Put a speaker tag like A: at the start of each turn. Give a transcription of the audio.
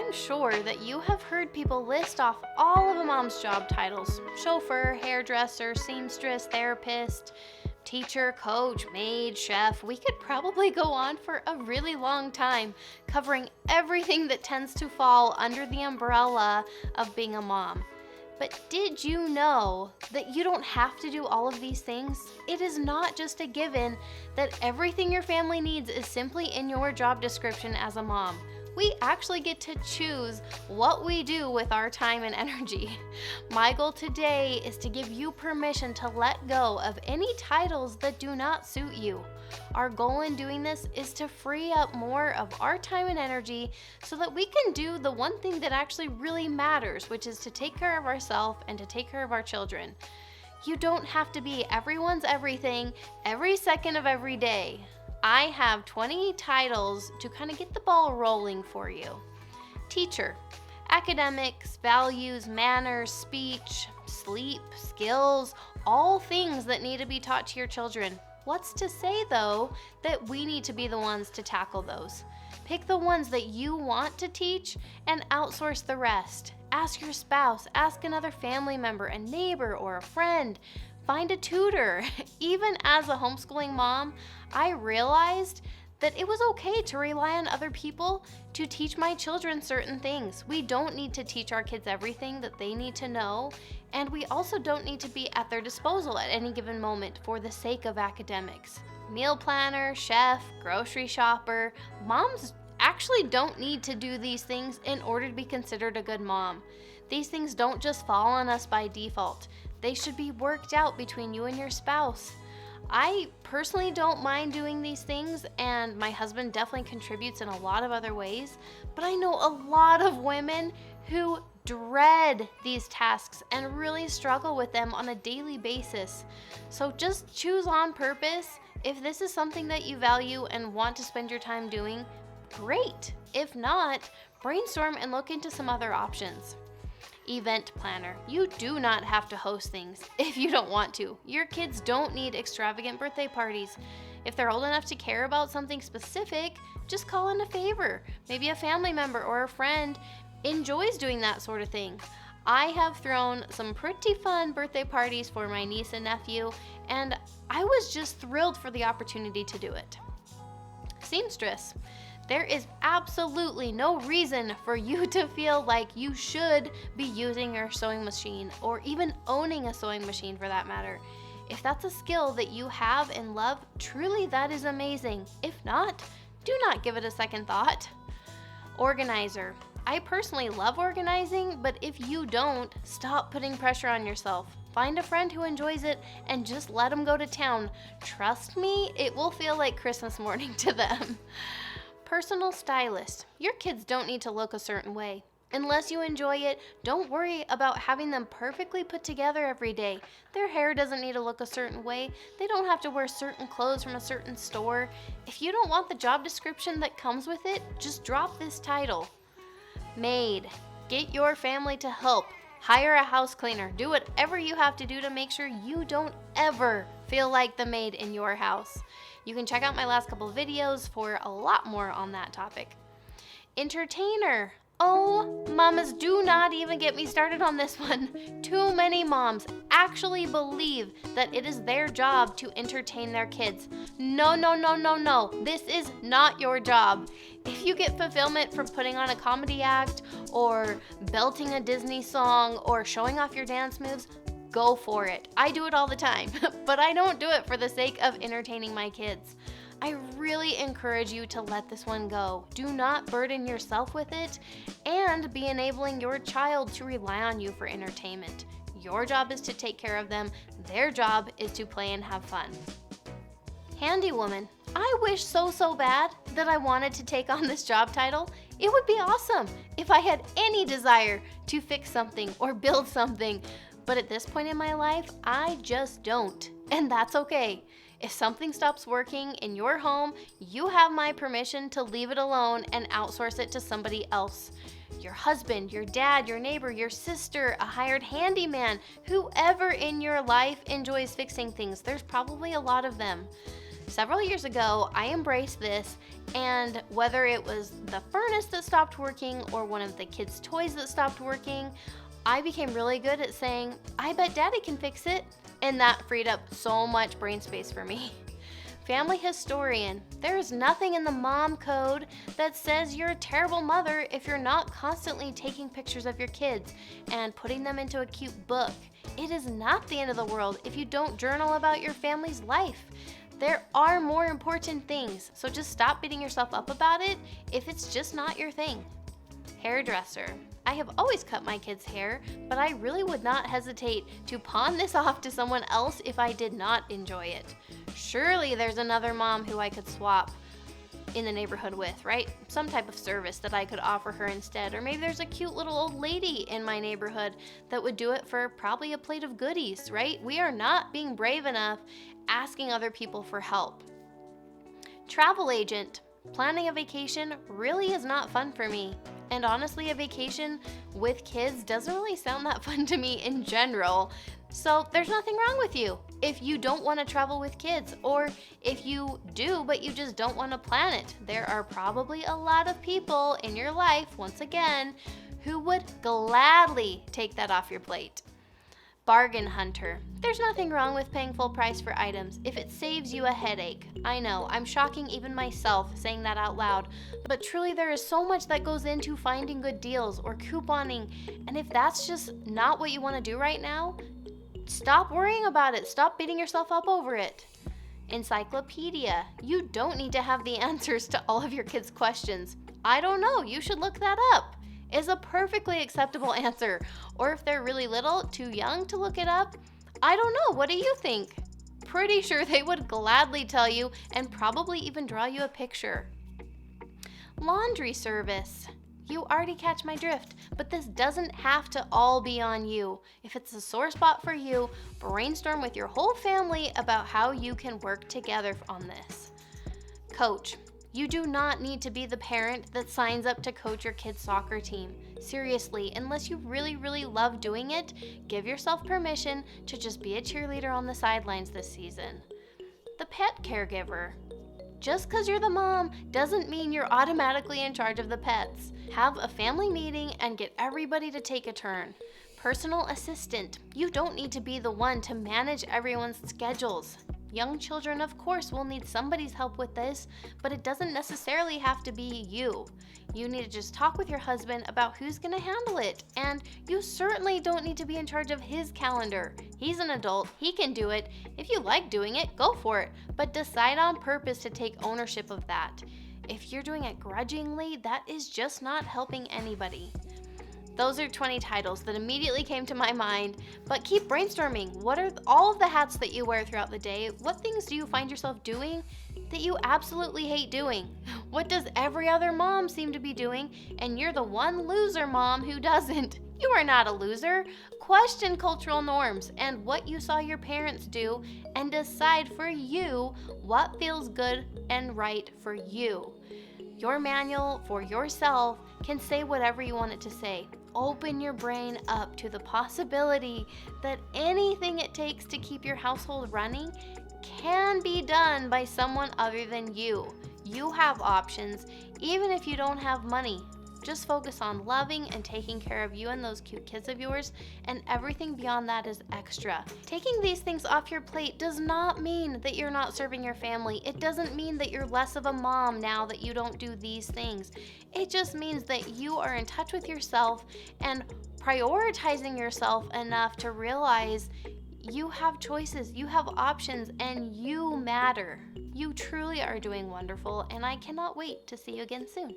A: I'm sure that you have heard people list off all of a mom's job titles: chauffeur, hairdresser, seamstress, therapist, teacher, coach, maid, chef. We could probably go on for a really long time covering everything that tends to fall under the umbrella of being a mom. But did you know that you don't have to do all of these things? It is not just a given that everything your family needs is simply in your job description as a mom. We actually get to choose what we do with our time and energy. My goal today is to give you permission to let go of any titles that do not suit you. Our goal in doing this is to free up more of our time and energy so that we can do the one thing that actually really matters, which is to take care of ourselves and to take care of our children. You don't have to be everyone's everything every second of every day. I have 20 titles to kind of get the ball rolling for you. Teacher, academics, values, manners, speech, sleep, skills, all things that need to be taught to your children. What's to say, though, that we need to be the ones to tackle those? Pick the ones that you want to teach and outsource the rest. Ask your spouse, ask another family member, a neighbor, or a friend. Find a tutor. Even as a homeschooling mom, I realized that it was okay to rely on other people to teach my children certain things. We don't need to teach our kids everything that they need to know, and we also don't need to be at their disposal at any given moment for the sake of academics. Meal planner, chef, grocery shopper, moms actually don't need to do these things in order to be considered a good mom. These things don't just fall on us by default. They should be worked out between you and your spouse. I personally don't mind doing these things, and my husband definitely contributes in a lot of other ways, but I know a lot of women who dread these tasks and really struggle with them on a daily basis. So just choose on purpose. If this is something that you value and want to spend your time doing, great. If not, brainstorm and look into some other options. Event planner. You do not have to host things if you don't want to. Your kids don't need extravagant birthday parties. If they're old enough to care about something specific, just call in a favor. Maybe a family member or a friend enjoys doing that sort of thing. I have thrown some pretty fun birthday parties for my niece and nephew, and I was just thrilled for the opportunity to do it. Seamstress. There is absolutely no reason for you to feel like you should be using your sewing machine or even owning a sewing machine for that matter. If that's a skill that you have and love, truly that is amazing. If not, do not give it a second thought. Organizer. I personally love organizing, but if you don't, stop putting pressure on yourself. Find a friend who enjoys it and just let them go to town. Trust me, it will feel like Christmas morning to them. Personal stylist. Your kids don't need to look a certain way. Unless you enjoy it, don't worry about having them perfectly put together every day. Their hair doesn't need to look a certain way. They don't have to wear certain clothes from a certain store. If you don't want the job description that comes with it, just drop this title. Maid. Get your family to help. Hire a house cleaner. Do whatever you have to do to make sure you don't ever feel like the maid in your house. You can check out my last couple videos for a lot more on that topic. Entertainer. Oh, mamas, do not even get me started on this one. Too many moms actually believe that it is their job to entertain their kids. No, no, no, no, no. This is not your job. If you get fulfillment from putting on a comedy act or belting a Disney song or showing off your dance moves, go for it. I do it all the time, but I don't do it for the sake of entertaining my kids. I really encourage you to let this one go. Do not burden yourself with it and be enabling your child to rely on you for entertainment. Your job is to take care of them. Their job is to play and have fun. Handy woman. I wish so bad that I wanted to take on this job title. It would be awesome if I had any desire to fix something or build something. But at this point in my life, I just don't. And that's okay. If something stops working in your home, you have my permission to leave it alone and outsource it to somebody else. Your husband, your dad, your neighbor, your sister, a hired handyman, whoever in your life enjoys fixing things. There's probably a lot of them. Several years ago, I embraced this, and whether it was the furnace that stopped working or one of the kids' toys that stopped working, I became really good at saying, I bet Daddy can fix it, and that freed up so much brain space for me. Family historian, there is nothing in the mom code that says you're a terrible mother if you're not constantly taking pictures of your kids and putting them into a cute book. It is not the end of the world if you don't journal about your family's life. There are more important things, so just stop beating yourself up about it if it's just not your thing. Hairdresser. I have always cut my kids' hair, but I really would not hesitate to pawn this off to someone else if I did not enjoy it. Surely there's another mom who I could swap in the neighborhood with, right? Some type of service that I could offer her instead. Or maybe there's a cute little old lady in my neighborhood that would do it for probably a plate of goodies, right? We are not being brave enough asking other people for help. Travel agent. Planning a vacation really is not fun for me. And honestly, a vacation with kids doesn't really sound that fun to me in general. So there's nothing wrong with you if you don't want to travel with kids, or if you do but you just don't want to plan it. There are probably a lot of people in your life, once again, who would gladly take that off your plate. Bargain hunter. There's nothing wrong with paying full price for items if it saves you a headache. I know, I'm shocking even myself saying that out loud, but truly there is so much that goes into finding good deals or couponing, and if that's just not what you want to do right now, stop worrying about it. Stop beating yourself up over it. Encyclopedia. You don't need to have the answers to all of your kids' questions. I don't know, you should look that up. Is a perfectly acceptable answer. Or if they're really little, too young to look it up, I don't know, what do you think? Pretty sure they would gladly tell you and probably even draw you a picture. Laundry service. You already catch my drift, but this doesn't have to all be on you. If it's a sore spot for you, brainstorm with your whole family about how you can work together on this. Coach. You do not need to be the parent that signs up to coach your kid's soccer team. Seriously, unless you really, really love doing it, give yourself permission to just be a cheerleader on the sidelines this season. The pet caregiver. Just because you're the mom doesn't mean you're automatically in charge of the pets. Have a family meeting and get everybody to take a turn. Personal assistant. You don't need to be the one to manage everyone's schedules. Young children, of course, will need somebody's help with this, but it doesn't necessarily have to be you. You need to just talk with your husband about who's going to handle it, and you certainly don't need to be in charge of his calendar. He's an adult, he can do it. If you like doing it, go for it, but decide on purpose to take ownership of that. If you're doing it grudgingly, that is just not helping anybody. Those are 20 titles that immediately came to my mind, but keep brainstorming. What are all of the hats that you wear throughout the day? What things do you find yourself doing that you absolutely hate doing? What does every other mom seem to be doing, and you're the one loser mom who doesn't? You are not a loser. Question cultural norms and what you saw your parents do, and decide for you what feels good and right for you. Your manual for yourself can say whatever you want it to say. Open your brain up to the possibility that anything it takes to keep your household running can be done by someone other than you. You have options, even if you don't have money. Just focus on loving and taking care of you and those cute kids of yours, and everything beyond that is extra. Taking these things off your plate does not mean that you're not serving your family. It doesn't mean that you're less of a mom now that you don't do these things. It just means that you are in touch with yourself and prioritizing yourself enough to realize you have choices, you have options, and you matter. You truly are doing wonderful, and I cannot wait to see you again soon.